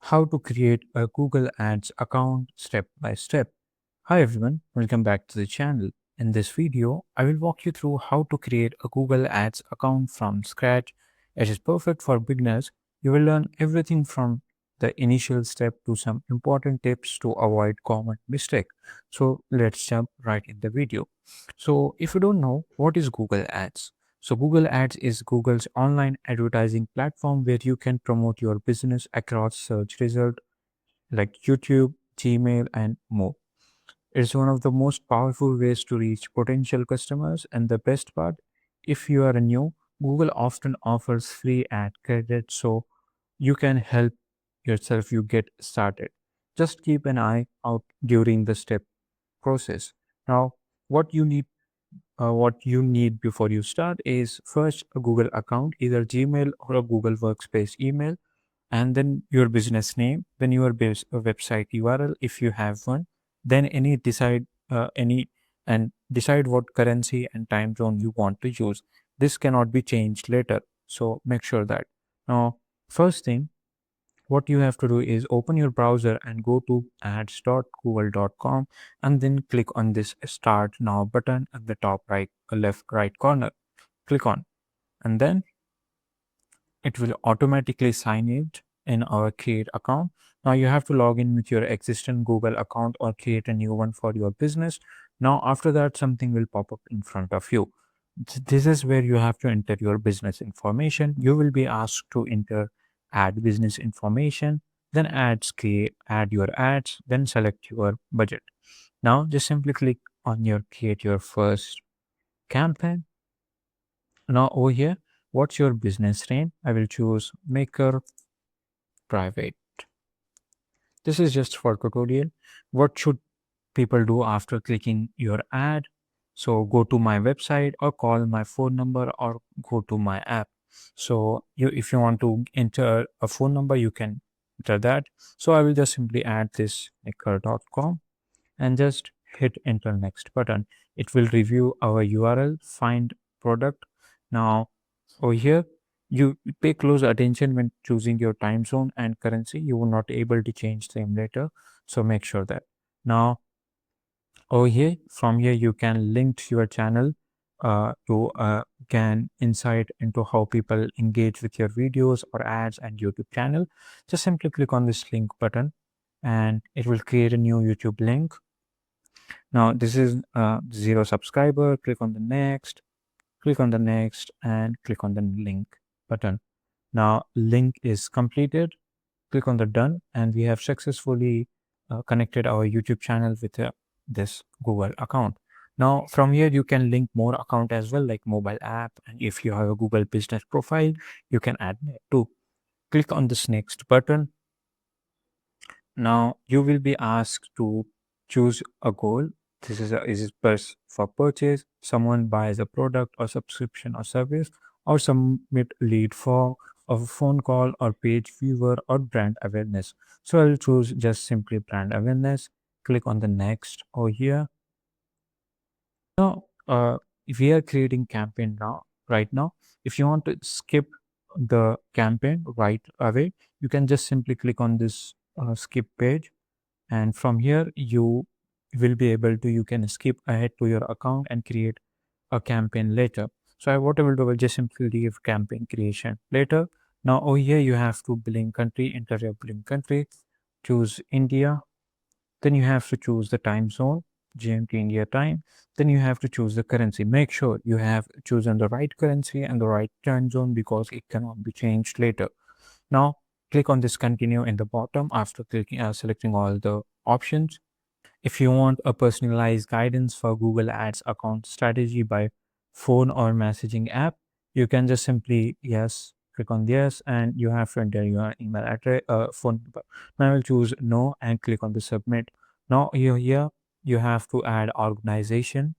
how to create a Google Ads account step by step. Hi everyone, welcome back to the channel. In this video, I will walk you through how to create a Google Ads account from scratch. It is perfect for beginners. You will learn everything from the initial step to some important tips to avoid common mistake. So let's jump right in the video. So if you don't know what is Google Ads, so Google Ads is Google's online advertising platform where you can promote your business across search results like YouTube, Gmail, and more. It's one of the most powerful ways to reach potential customers, and the best part, if you are new, Google often offers free ad credit so you can help yourself you get started. Just keep an eye out during the step process. Now, what you need before you start is first a Google account, either Gmail or a Google Workspace email, and then your business name, then your website URL if you have one, then any and decide what currency and time zone you want to use. This cannot be changed later, so make sure that. Now, first thing what you have to do is open your browser and go to ads.google.com and then click on this start now button at the top left right corner. Click on, and then it will automatically sign it in our create account. Now you have to log in with your existing Google account or create a new one for your business. Now after that, something will pop up in front of you. This is where you have to enter your business information. You will be asked to enter add business information, then add your ads, then select your budget. Now just simply click on your create your first campaign. Now over here, what's your business name? I will choose maker private. This is just for tutorial. What should people do after clicking your ad? So go to my website or call my phone number or go to my app. So if you want to enter a phone number, you can enter that. So I will just simply add this maker.com and just hit enter next button. It will review our URL, find product. Now over here, you pay close attention when choosing your time zone and currency. You will not able to change them later. So make sure that. Now over here, from here, you can link to your channel to can insight into how people engage with your videos or ads and YouTube channel. Just simply click on this link button and it will create a new YouTube link. Now this is 0 subscriber. Click on the next, and click on the link button. Now link is completed. Click on the done, and we have successfully connected our YouTube channel with this Google account. Now from here you can link more account as well, like mobile app, and if you have a Google business profile, you can add that too. Click on this next button. Now you will be asked to choose a goal. This is for purchase. Someone buys a product or subscription or service, or submit lead for a phone call or page viewer or brand awareness. So I'll choose just simply brand awareness. Click on the next over here. Now, if we are creating campaign now, right now, if you want to skip the campaign right away, you can just simply click on this skip page, and from here you will be able to you can skip ahead to your account and create a campaign later. So what I will do, I will just simply leave campaign creation later. Now over here you have to billing country, enter your billing country, choose India, then you have to choose the time zone, GMT India time. Then you have to choose the currency. Make sure you have chosen the right currency and the right time zone because it cannot be changed later. Now click on this continue in the bottom after selecting all the options. If you want a personalized guidance for Google Ads account strategy by phone or messaging app, you can just simply click on yes, and you have to enter your email address, phone number. Now I will choose no and click on the submit. Now here you have to add organization.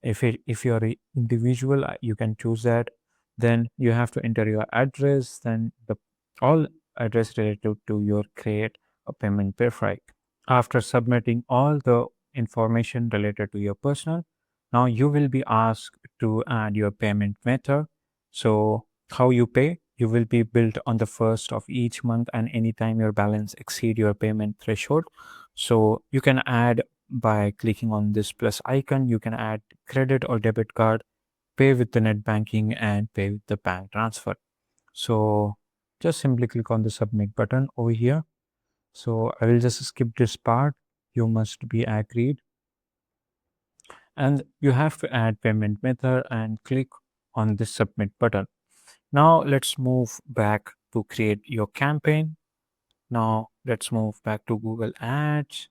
If you're an individual, you can choose that. Then you have to enter your address, then the all address related to your create a payment verified. After submitting all the information related to your personal, now you will be asked to add your payment method. So how you pay? you will be billed on the first of each month and anytime your balance exceed your payment threshold. So you can add by clicking on this plus icon. You can add credit or debit card, pay with the net banking, and pay with the bank transfer. So just simply click on the submit button over here. So I will just skip this part. You must be agreed. And you have to add payment method and click on the submit button. Now let's move back to create your campaign. Now let's move back to Google Ads.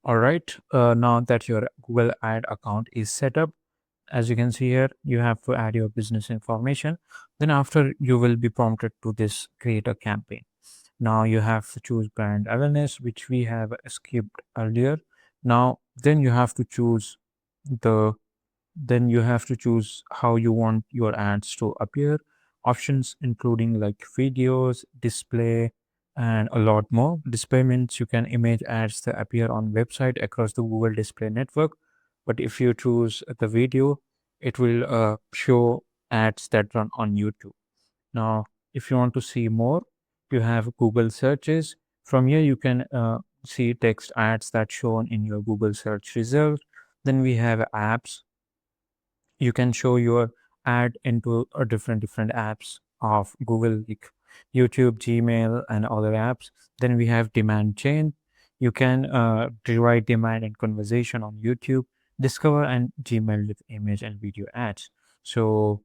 All right. Now that your Google Ad account is set up, as you can see here, you have to add your business information. Then after you will be prompted to this create a campaign. Now you have to choose brand awareness, which we have skipped earlier. Now then you have to choose the then you have to choose how you want your ads to appear. Options including like videos, display, and a lot more. Display means you can image ads that appear on website across the Google Display Network. But if you choose the video, it will show ads that run on YouTube. Now, if you want to see more, you have Google searches. From here, you can see text ads that shown in your Google search result. Then we have apps. You can show your ad into a different apps of Google, like YouTube, Gmail, and other apps. Then we have demand chain. You can derive demand and conversation on YouTube, Discover, and Gmail with image and video ads. So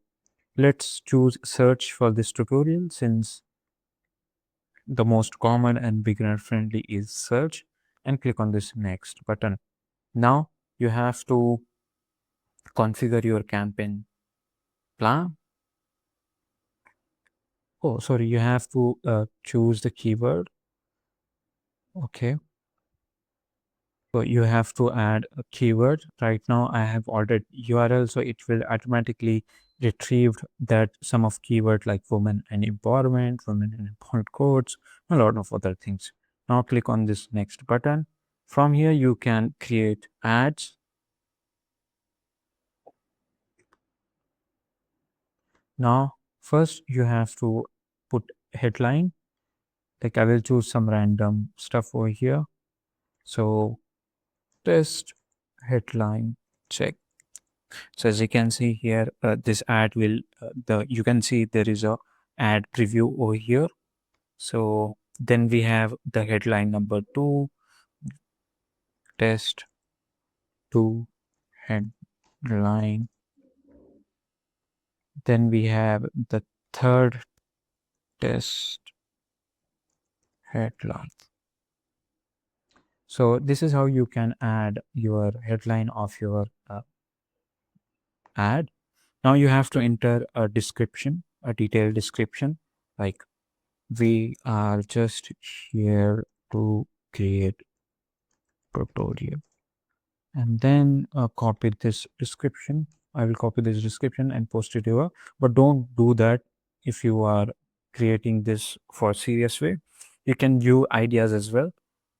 let's choose search for this tutorial, since the most common and beginner friendly is search, and click on this next button. Now you have to configure your campaign plan. Oh, sorry, you have to choose the keyword. Okay. So you have to add a keyword. Right now I have ordered URL, so it will automatically retrieve that some of keyword like women and empowerment, women and empowerment codes, a lot of other things. Now click on this next button. From here you can create ads. Now first you have to put headline. Like I will choose some random stuff over here. So test headline check. So as you can see here, this ad will you can see there is a ad preview over here. So then we have the headline number 2, test 2 headline. Then we have the third test headline. So this is how you can add your headline of your ad. Now you have to enter a description, a detailed description, like we are just here to create tutorial, and then copy this description. I will copy this description and post it here, but don't do that if you are creating this for serious way. You can view ideas as well.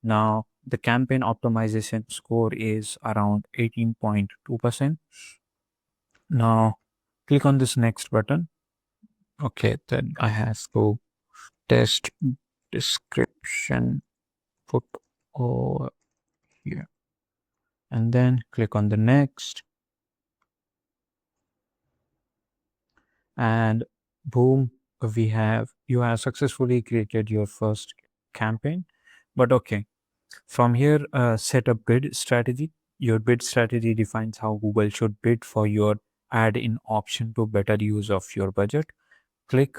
Now the campaign optimization score is around 18.2%. Now click on this next button. Okay, then I have to test description put over here, and then click on the next, and boom, you have successfully created your first campaign. But okay, from here set a bid strategy. Your bid strategy defines how Google should bid for your ad in option to better use of your budget. Click.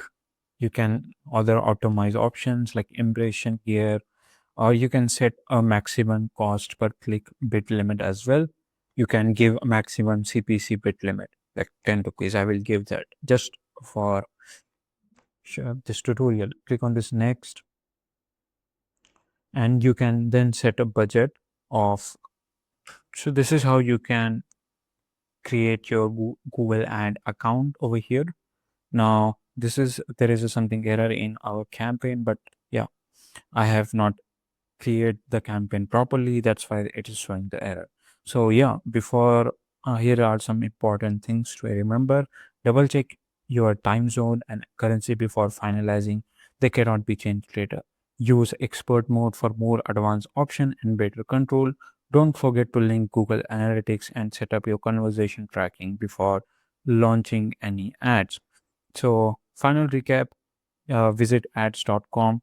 You can other optimize options like impression here, or you can set a maximum cost per click bid limit as well. You can give a maximum CPC bid limit like 10 rupees. I will give that just for this tutorial. Click on this next, and you can then set a budget of. So this is how you can create your Google ad account over here. Now there is something error in our campaign, but yeah, I have not create the campaign properly. That's why it is showing the error. So yeah, before here are some important things to remember. Double check your time zone and currency before finalizing. They cannot be changed later. Use expert mode for more advanced option and better control. Don't forget to link Google Analytics and set up your conversation tracking before launching any ads. So, final recap, visit ads.com,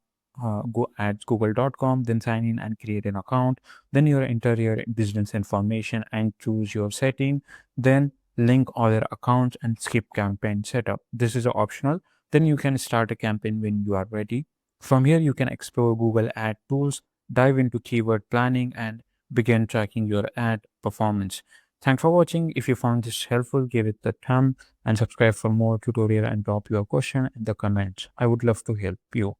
go ads google.com, then sign in and create an account. Then you enter your business information and choose your setting. Then link other accounts and skip campaign setup. This is optional. Then you can start a campaign when you are ready. From here, you can explore Google Ad tools, dive into keyword planning, and begin tracking your ad performance. Thanks for watching. If you found this helpful, give it a thumb and subscribe for more tutorial and drop your question in the comments. I would love to help you.